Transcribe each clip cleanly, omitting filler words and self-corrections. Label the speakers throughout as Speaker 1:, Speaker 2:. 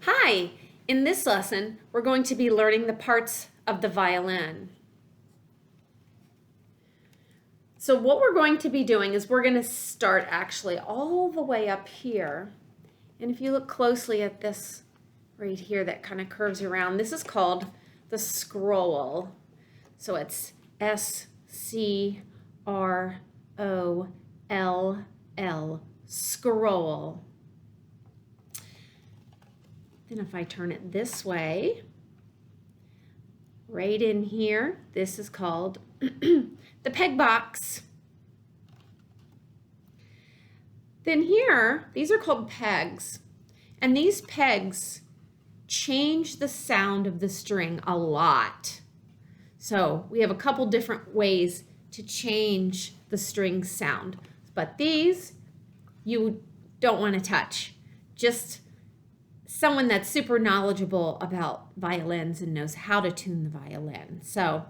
Speaker 1: Hi! In this lesson, we're going to be learning the parts of the violin. So what we're going to be doing is we're going to start actually all the way up here. And if you look closely at this right here that kind of curves around, this is called the scroll. So it's S-C-R-O-L-L, scroll. Then if I turn it this way, right in here, this is called the peg box. Then here, these are called pegs. And these pegs change the sound of the string a lot. So we have a couple different ways to change the string sound. But these you don't want to touch. Just someone that's super knowledgeable about violins and knows how to tune the violin. So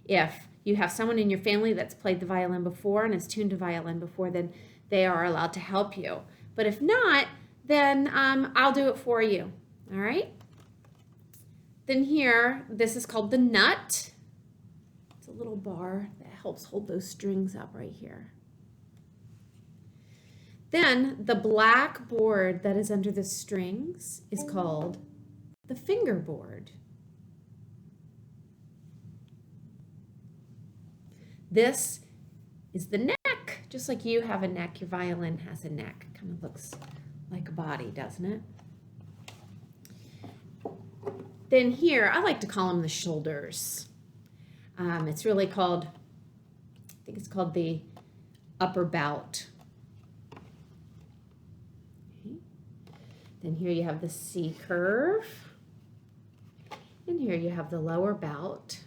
Speaker 1: if you have someone in your family that's played the violin before and has tuned a violin before, then they are allowed to help you. But if not, then I'll do it for you. All right? Then here, this is called the nut. It's a little bar that helps hold those strings up right here. Then the black board that is under the strings is called the fingerboard. This is the neck. Just like you have a neck, your violin has a neck. Kind of looks like a body, doesn't it? Then here, I like to call them the shoulders. It's really called, I think it's called the upper bout. Okay. Then here you have the C curve. And here you have the lower bout.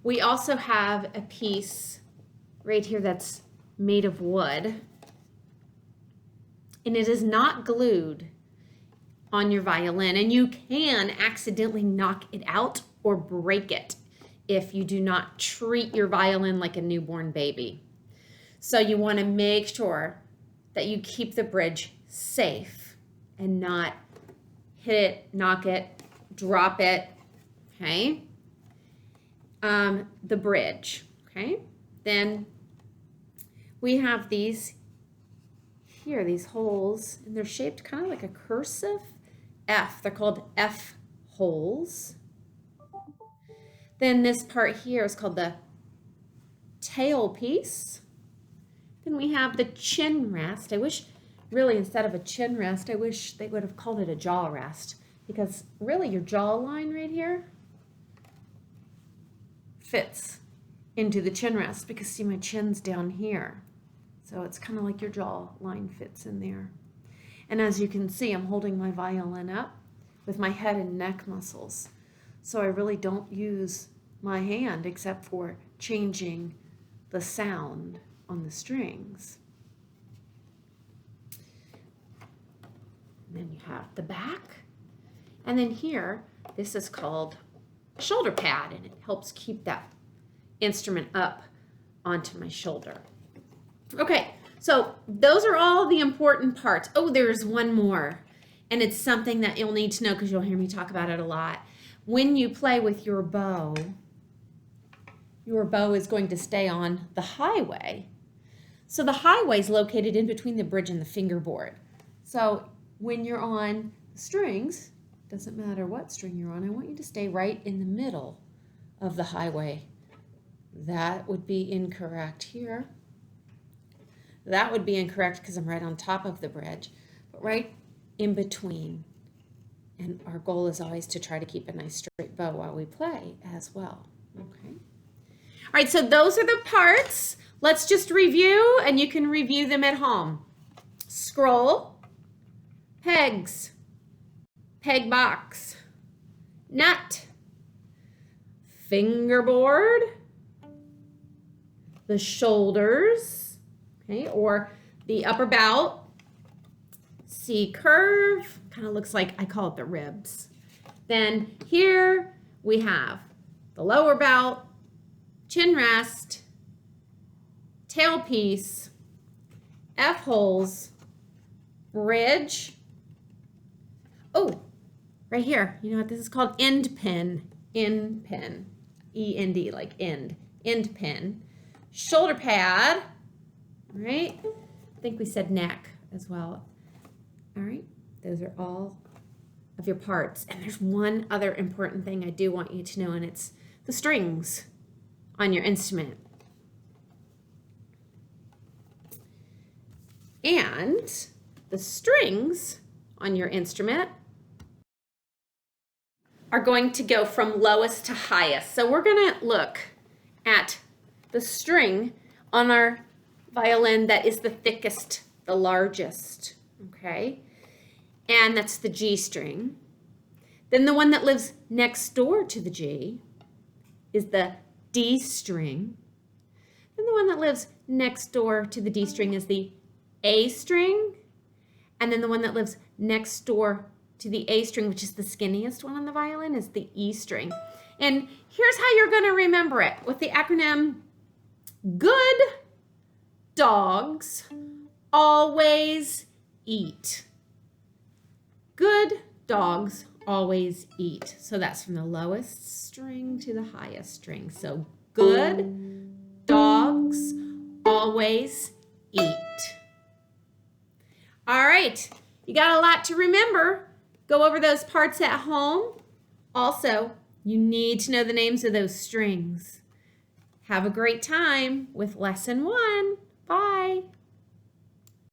Speaker 1: We also have a piece right here that's made of wood. And it is not glued on your violin, and you can accidentally knock it out or break it if you do not treat your violin like a newborn baby. So you want to make sure that you keep the bridge safe and not hit it, knock it, drop it, okay? The bridge, okay? Then we have these here, these holes, and they're shaped kind of like a cursive F. They're called F holes. Then this part here is called the tail piece. Then we have the chin rest. I wish, really, instead of a chin rest, I wish they would have called it a jaw rest, because really your jawline right here fits into the chin rest, because see, my chin's down here. So it's kind of like your jawline fits in there. And as you can see, I'm holding my violin up with my head and neck muscles. So I really don't use my hand except for changing the sound on the strings. And then you have the back. And then here, this is called a shoulder pad, and it helps keep that instrument up onto my shoulder. Okay, so those are all the important parts. Oh, there's one more, and it's something that you'll need to know because you'll hear me talk about it a lot. When you play with your bow is going to stay on the highway. So the highway is located in between the bridge and the fingerboard. So when you're on the strings, doesn't matter what string you're on, I want you to stay right in the middle of the highway. That would be incorrect here. That would be incorrect because I'm right on top of the bridge, but right in between. And our goal is always to try to keep a nice straight bow while we play as well. Okay. All right, so those are the parts. Let's just review, and you can review them at home. Scroll, pegs, peg box, nut, fingerboard, the shoulders, okay, or the upper bout, C curve, kind of looks like, I call it the ribs. Then here we have the lower bout, chin rest, tailpiece, F holes, bridge. Oh, right here. You know what this is called? End pin. End pin. E-N-D, like end. End pin. Shoulder pad. All right. I think we said neck as well. All right. Those are all of your parts. And there's one other important thing I do want you to know, and it's the strings on your instrument. And the strings on your instrument are going to go from lowest to highest. So we're going to look at the string on our violin that is the thickest, the largest, okay? And that's the G string. Then the one that lives next door to the G is the D string. Then the one that lives next door to the D string is the A string. And then the one that lives next door to the A string, which is the skinniest one on the violin, is the E string. And here's how you're going to remember it with the acronym Good Dogs Always Eat. Good dogs always eat. So that's from the lowest string to the highest string. So good dogs always eat. All right, you got a lot to remember. Go over those parts at home. Also, you need to know the names of those strings. Have a great time with lesson 1. Bye.